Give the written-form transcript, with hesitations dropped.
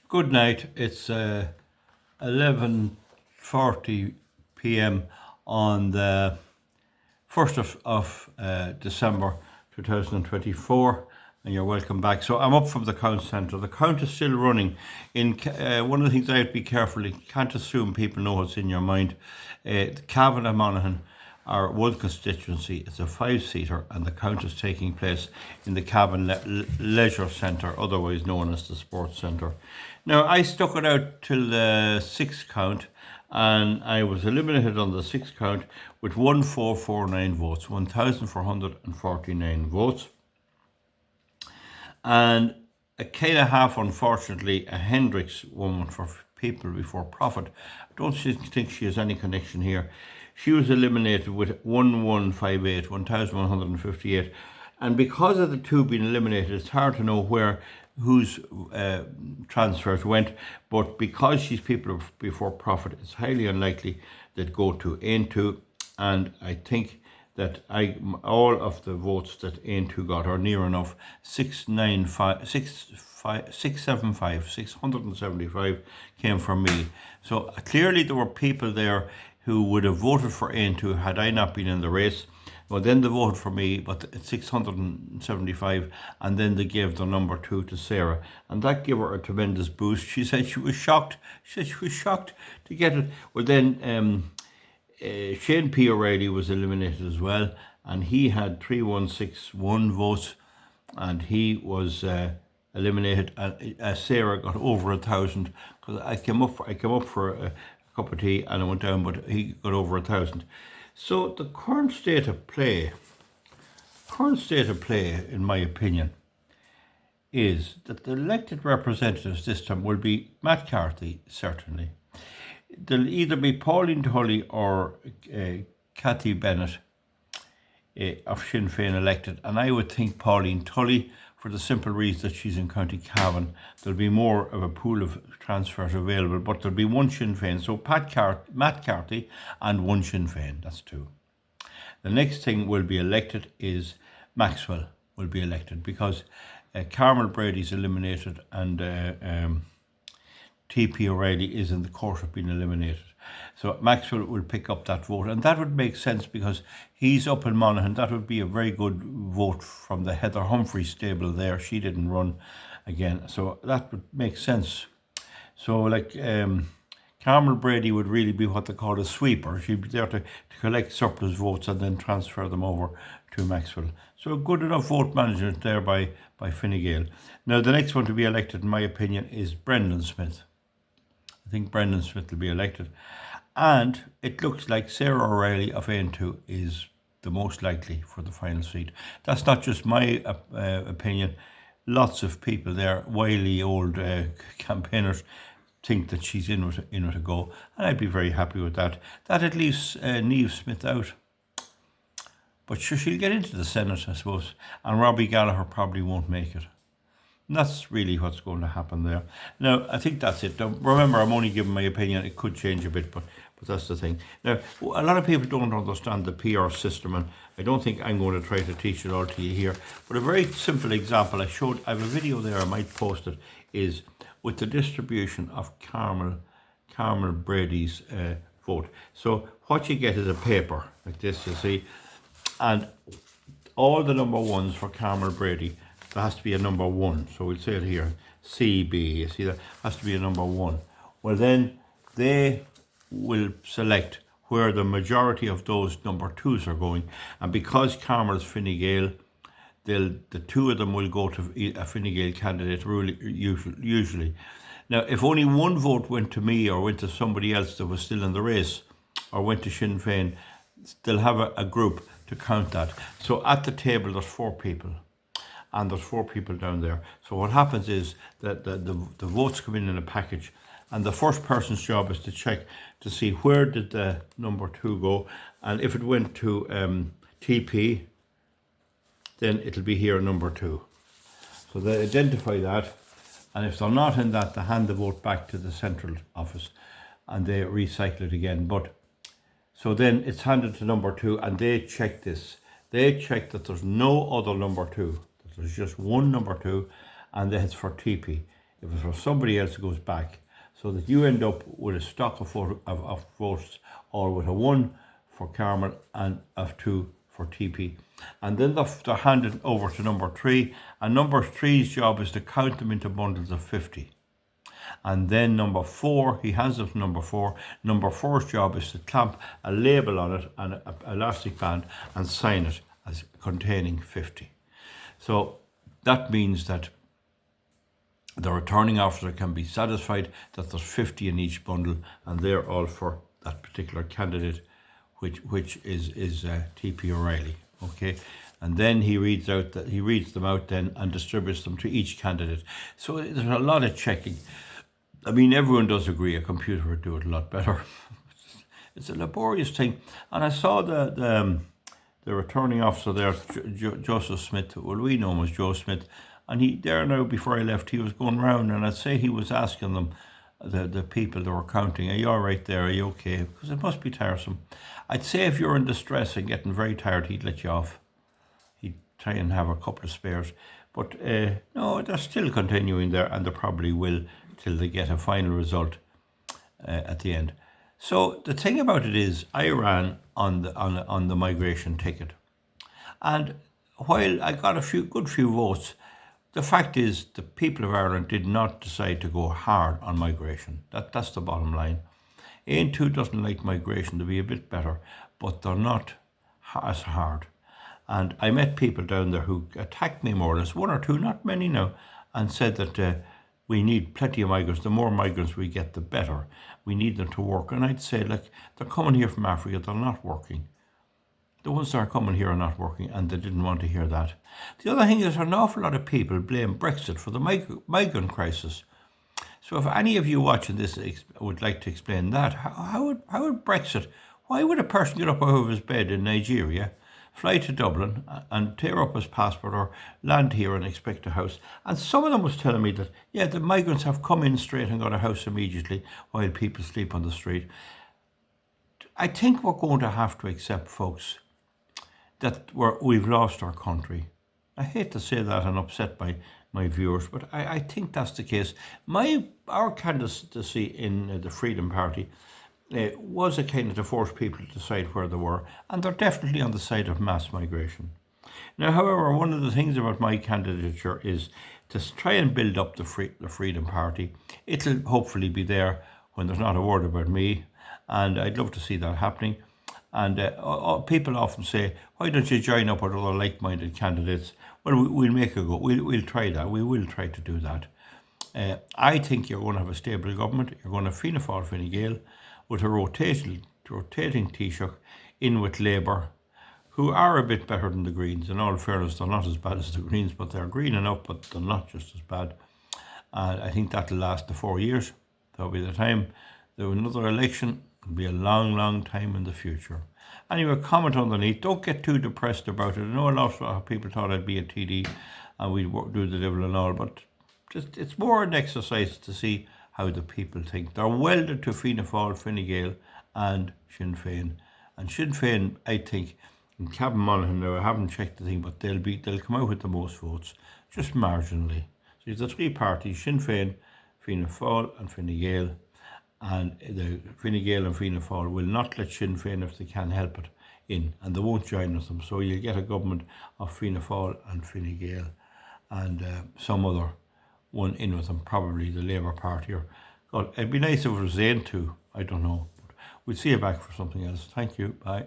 Good night. It's 11:40 p.m. on the 1st of December 2024, and you're welcome back. So I'm up from the count centre. The count is still running. One of the things I have to be careful, you can't assume people know what's in your mind. Cavan and Monaghan are one constituency. It's a five-seater, and the count is taking place in the Cavan Leisure Centre, otherwise known as the Sports Centre. Now, I stuck it out till the sixth count, and I was eliminated on the sixth count with 1449 votes, 1,449 votes. And a kind of half, unfortunately, a Hendricks woman for People Before Profit. I don't think she has any connection here. She was eliminated with 1158, 1,158. And because of the two being eliminated, it's hard to know whose transfers went. But because she's People Before Profit, it's highly unlikely that go to Aontú. And I think that all of the votes that Aontú got are near enough. 675 came from me. So clearly there were people there who would have voted for Aontú had I not been in the race. Well, then they voted for me, but it's 675, and then they gave the number 2 to Sarah, and that gave her a tremendous boost. She said she was shocked. She said she was shocked to get it. Well, then Shane P. O'Reilly was eliminated as well, and he had 3161 votes, and he was eliminated. And Sarah got over 1,000 because I came up for a cup of tea and I went down, but he got over 1,000. So the current state of play, in my opinion, is that the elected representatives this time will be Matt Carthy, certainly. There'll either be Pauline Tully or Cathy Bennett of Sinn Féin elected, and I would think Pauline Tully, for the simple reason that she's in County Cavan. There'll be more of a pool of transfers available, but there'll be one Sinn Féin. So Matt Carthy and one Sinn Féin, that's two. The next thing will be elected is Maxwell will be elected, because Carmel Brady's eliminated and T.P. O'Reilly is in the course of being eliminated. So Maxwell will pick up that vote, and that would make sense because he's up in Monaghan. That would be a very good vote from the Heather Humphrey stable there. She didn't run again, so that would make sense. So like Carmel Brady would really be what they call a sweeper. She'd be there to collect surplus votes and then transfer them over to Maxwell. So a good enough vote management there by Fine Gael. Now the next one to be elected, in my opinion, is Brendan Smith. I think Brendan Smith will be elected. And it looks like Sarah O'Reilly of Aontú is the most likely for the final seat. That's not just my opinion. Lots of people there, wily old campaigners, think that she's in with a go. And I'd be very happy with that. That leaves Niamh Smith out. But sure, she'll get into the Senate, I suppose. And Robbie Gallagher probably won't make it. And that's really what's going to happen there. Now, I think that's it. Now, remember, I'm only giving my opinion. It could change a bit, but that's the thing. Now, a lot of people don't understand the PR system, and I don't think I'm going to try to teach it all to you here. But a very simple example I have a video there, I might post it, is with the distribution of Carmel Brady's vote. So what you get is a paper like this, you see, and all the number ones for Carmel Brady, there has to be a number 1. So we'll say it here, CB, you see that has to be a number 1. Well, then they will select where the majority of those number 2s are going. And because Carmel's Fine Gael, the two of them will go to a Fine Gael candidate usually. Now, if only one vote went to me or went to somebody else that was still in the race or went to Sinn Féin, they'll have a group to count that. So at the table, there's 4 people. And there's 4 people down there. So what happens is that the votes come in a package, and the first person's job is to check to see where did the number 2 go, and if it went to TP, then it'll be here number 2. So they identify that, and if they're not in that, they hand the vote back to the central office, and they recycle it again. But so then it's handed to number 2, and they check this. They check that there's no other number 2. There's just one number 2, and that's for TP. if it's for somebody else, it goes back, so that you end up with a stock of votes, or with a 1 for Carmel and a 2 for TP. And then they're handed over to number 3, and number 3's job is to count them into bundles of 50. And then number 4, he has it number 4. Number 4's job is to clamp a label on it and an elastic band and sign it as containing 50. So that means that the returning officer can be satisfied that there's 50 in each bundle, and they're all for that particular candidate, which is TP O'Reilly. Okay, and then he reads them out then and distributes them to each candidate. So there's a lot of checking. I mean, everyone does agree a computer would do it a lot better. It's a laborious thing. And I saw the returning officer there, Joseph Smith. Well, we know him as Joe Smith. And he there now, before I left, he was going round, and I'd say he was asking them, the people that were counting, are you all right there? Are you okay? Because it must be tiresome. I'd say if you're in distress and getting very tired, he'd let you off. He'd try and have a couple of spares. But no, they're still continuing there, and they probably will till they get a final result at the end. So the thing about it is, I ran on the migration ticket, and while I got a good few votes, the fact is the people of Ireland did not decide to go hard on migration. That's the bottom line. AN2 doesn't like migration to be a bit better, but they're not as hard. And I met people down there who attacked me more or less, 1 or 2, not many now, and said that we need plenty of migrants. The more migrants we get, the better. We need them to work. And I'd say, like, they're coming here from Africa, they're not working. The ones that are coming here are not working, and they didn't want to hear that. The other thing is, an awful lot of people blame Brexit for the migrant crisis. So if any of you watching this would like to explain that, how would Brexit, why would a person get up out of his bed in Nigeria, fly to Dublin and tear up his passport, or land here and expect a house? And some of them was telling me that, yeah, the migrants have come in straight and got a house immediately while people sleep on the street. I think we're going to have to accept, folks, that we've lost our country. I hate to say that and upset my viewers, but I think that's the case. Our candidacy in the Freedom Party was a kind of to force people to decide where they were, and they're definitely on the side of mass migration. Now, however, one of the things about my candidature is to try and build up the Freedom Party. It'll hopefully be there when there's not a word about me, and I'd love to see that happening. And people often say, why don't you join up with other like-minded candidates? Well, we'll make a go. We'll try that. We will try to do that. I think you're going to have a stable government. You're going to Fianna Fáil, Fine Gael, with a rotating Taoiseach in with Labour, who are a bit better than the Greens. In all fairness, they're not as bad as the Greens, but they're green enough, but they're not just as bad. And I think that'll last the 4 years. That'll be the time. There'll be another election. It'll be a long, long time in the future. Anyway, comment underneath. Don't get too depressed about it. I know a lot of people thought I'd be a TD and we'd do the devil and all, but just it's more an exercise to see how the people think. They're welded to Fianna Fáil, Fine Gael and Sinn Féin. And Sinn Féin, I think, in Cavan Monaghan now, I haven't checked the thing, but they'll come out with the most votes, just marginally. So you've the 3 parties, Sinn Féin, Fianna Fáil and Fine Gael. And the Fine Gael and Fianna Fáil will not let Sinn Féin, if they can help it, in, and they won't join with them. So you'll get a government of Fianna Fáil and Fine Gael and some other one in with them, probably the Labour Party. Or God, it'd be nice if it was AN2, I don't know. But we'll see you back for something else. Thank you. Bye.